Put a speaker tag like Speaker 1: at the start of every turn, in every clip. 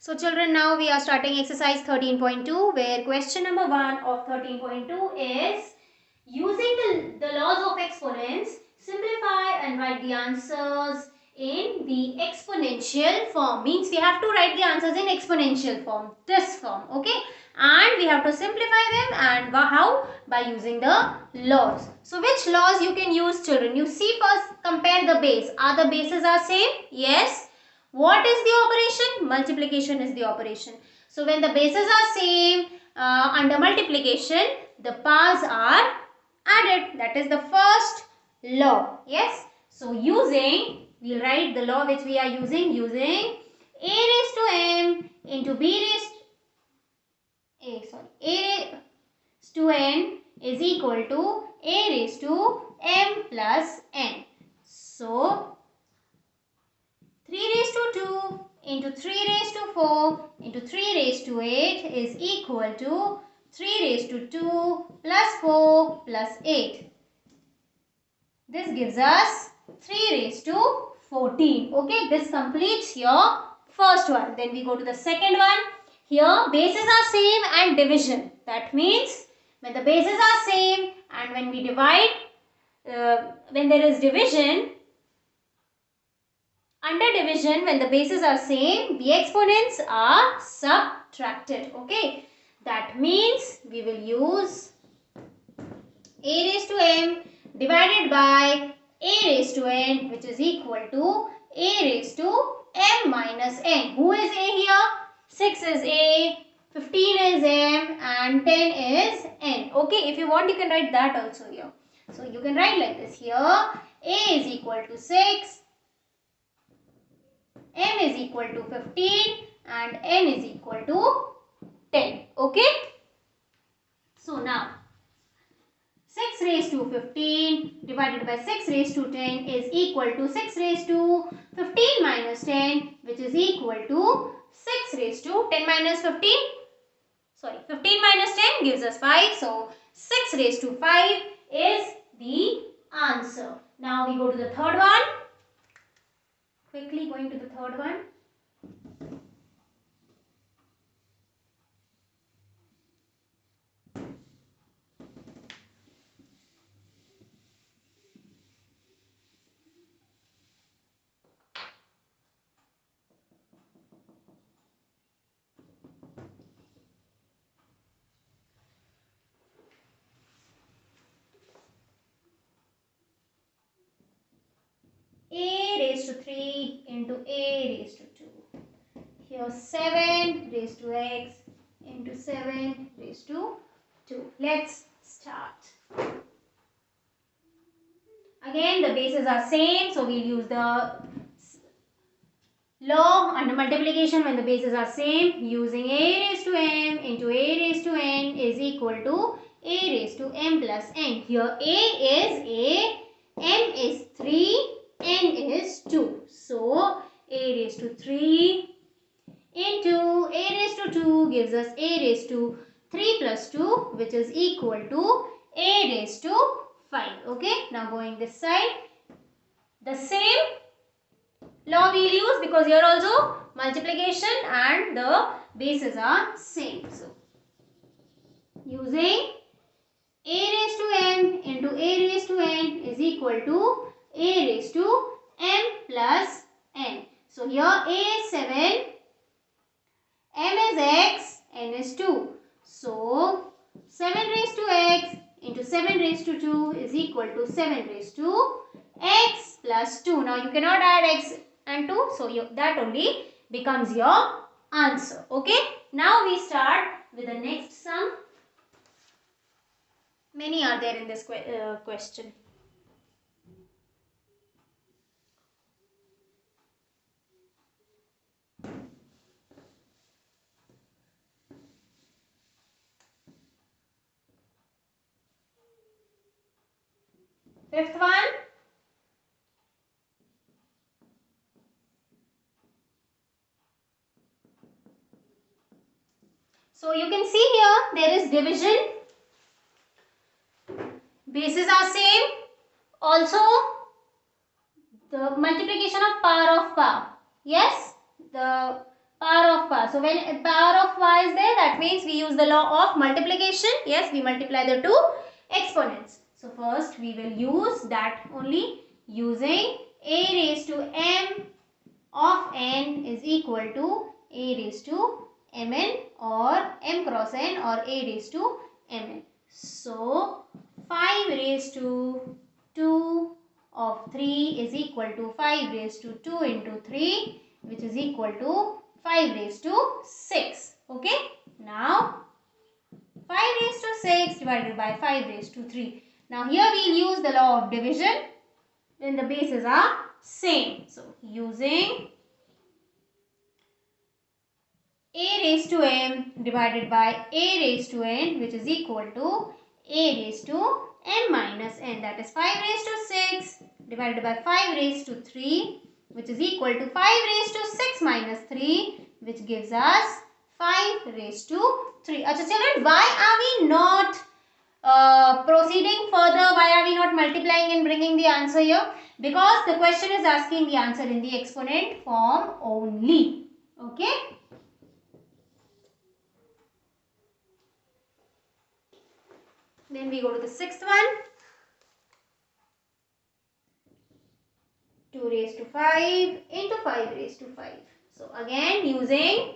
Speaker 1: So children, now we are starting exercise 13.2 where question number 1 of 13.2 is using the laws of exponents, simplify and write the answers in the exponential form. Means we have to write the answers in exponential form, this form, okay? And we have to simplify them, and how? By using the laws. So which laws you can use, children? You see, first compare the base. Are the bases are same? Yes. What is the operation? Multiplication is the operation. So when the bases are same, under multiplication, the powers are added. That is the first law. Yes. So we'll write the law which we are using a raised to m into a raised to n is equal to a raised to m plus n. So 3 raised to 2 into 3 raised to 4 into 3 raised to 8 is equal to 3 raised to 2 plus 4 plus 8. This gives us 3 raised to 14. Okay, this completes your first one. Then we go to the second one. Here bases are same and division. That means when the bases are same and when we divide, when there is division, under division, when the bases are same, the exponents are subtracted. Okay, that means we will use a raised to m divided by a raised to n, which is equal to a raised to m minus n. Who is a here? 6 is a, 15 is m, and 10 is n. Okay, if you want, you can write that also here. So you can write like this here: a is equal to 6, m is equal to 15 and n is equal to 10. Okay. So now 6 raised to 15 divided by 6 raised to 10 is equal to 6 raised to 15 minus 10, which is equal to 6 raised to 10 minus 15. Sorry, 15 minus 10 gives us 5. So 6 raised to 5 is the answer. Now we go to the third one. Quickly going to the third one. A raised to 3 into a raised to 2. Here 7 raised to x into 7 raised to 2. Let's start. Again the bases are same, so we'll use the law under multiplication when the bases are same, using a raised to m into a raised to n is equal to a raised to m plus n. Here a is a, m is 3, n is 2. So a raised to 3 into a raised to 2 gives us a raised to 3 plus 2, which is equal to a raised to 5. Okay, now going this side, the same law we'll use because here also multiplication and the bases are same. So using a raised to m into a raised to n is equal to a raised to m plus n. So here a is 7, m is x, n is 2. So 7 raised to x into 7 raised to 2 is equal to 7 raised to x plus 2. Now you cannot add x and 2, so that only becomes your answer. Okay. Now we start with the next sum. Many are there in this question. Fifth one. So you can see here there is division. Bases are same. Also the multiplication of power of power. Yes, the Power of power. So when power of y is there, that means we use the law of multiplication. Yes, we multiply the two exponents. So first we will use that only, using a raised to m of n is equal to a raised to mn, or m cross n, or a raised to mn. So 5 raised to 2 of 3 is equal to 5 raised to 2 into 3, which is equal to 5 raised to 6. Okay. Now 5 raised to 6 divided by 5 raised to 3. Now here we will use the law of division when the bases are same. So using a raised to m divided by a raised to n, which is equal to a raised to m minus n, that is 5 raised to 6 divided by 5 raised to 3, which is equal to 5 raised to 6 minus 3, which gives us 5 raised to 3. Achha children, why are we not proceeding further? Why are we not multiplying and bringing the answer here? Because the question is asking the answer in the exponent form only. Okay. Then we go to the sixth one. 2 raised to 5 into 5 raised to 5. So again using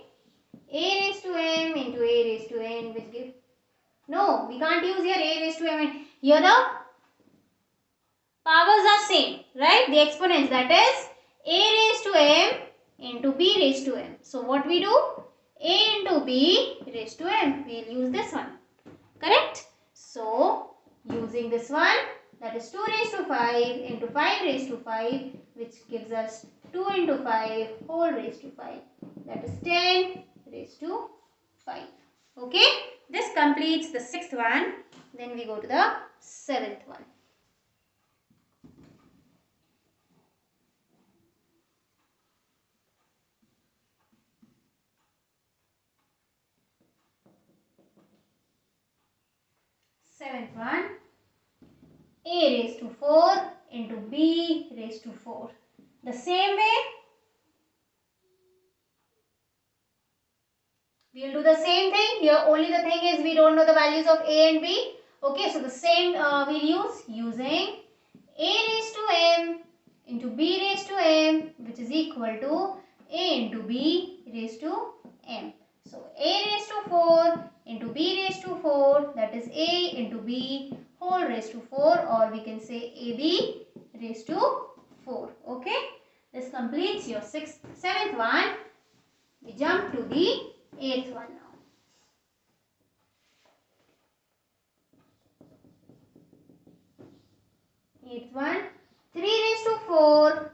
Speaker 1: a raised to m into a raised to n, which gives, no, we can't use here a raised to m. Here the powers are same, right? The exponents, that is a raised to m into b raised to m. So what we do? A into b raised to m. We will use this one. Correct? So using this one, that is 2 raised to 5 into 5 raised to 5, which gives us 2 into 5 whole raised to 5. That is 10 raised to 5. Okay. This completes the sixth one. Then we go to the seventh one. Seventh one. A raised to 4 into b raised to 4. The same way, we will do the same thing. Here only the thing is we don't know the values of a and b. Okay, so the same we'll use using a raised to m into b raised to m, which is equal to a into b raised to m. So a raised to 4 into b raised to 4, that is a into b whole raised to 4, or we can say ab raised to 4. Okay, this completes your seventh one. We jump to the eighth one now. Eighth one, 3 raised to 4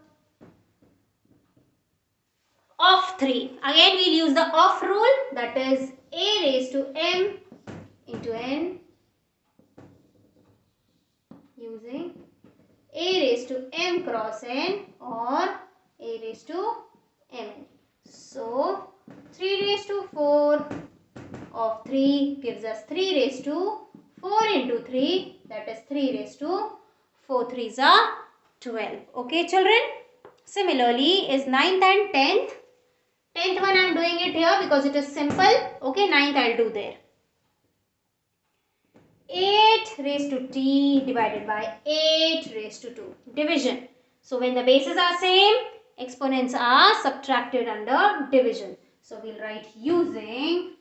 Speaker 1: of 3. Again we will use the of rule, that is a raised to m into n, using a raised to m cross n, or a raised to mn. So 3 raised to 4 of 3 gives us 3 raised to 4 into 3, that is 3 raised to 4 3s are 12. Okay children. Similarly is 9th and 10th. 10th one I am doing it here because it is simple. Okay, 9th I will do there. 8 raised to t divided by 8 raised to 2. Division. So when the bases are same, exponents are subtracted under division. So we will write using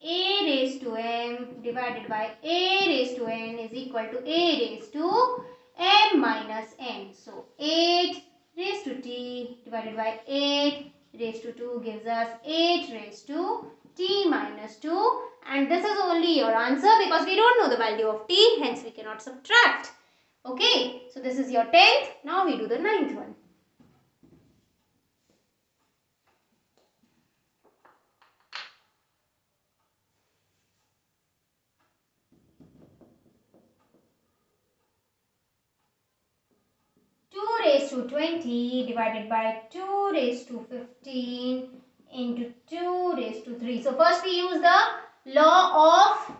Speaker 1: a raised to m divided by a raised to n is equal to a raised to m minus n. So 8 raised to t divided by 8 raised to 2 gives us 8 raised to t minus 2, and this is only your answer because we don't know the value of t, hence we cannot subtract. Okay, so this is your 10th. Now we do the 9th one. Raised to 20 divided by 2 raised to 15 into 2 raised to 3. So first we use the law of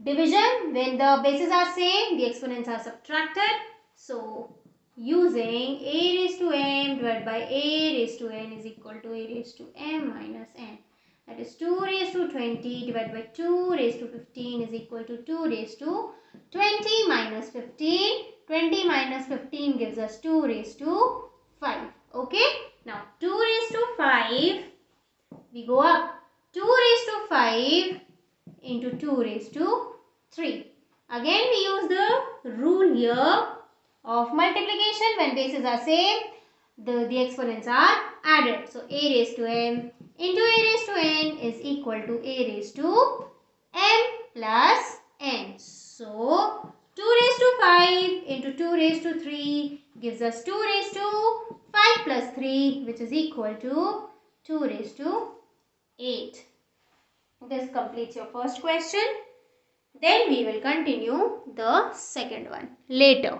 Speaker 1: division. When the bases are same, the exponents are subtracted. So using a raised to m divided by a raised to n is equal to a raised to m minus n. That is 2 raised to 20 divided by 2 raised to 15 is equal to 2 raised to 20 minus 15. 20 minus 15 gives us 2 raised to 5. Okay. Now 2 raised to 5, we go up. 2 raised to 5 into 2 raised to 3. Again we use the rule here of multiplication. When bases are same, the exponents are added. So a raised to m into a raised to n is equal to a raised to m plus n. So 2 raised to 5 into 2 raised to 3 gives us 2 raised to 5 plus 3, which is equal to 2 raised to 8. This completes your first question. Then we will continue the second one later.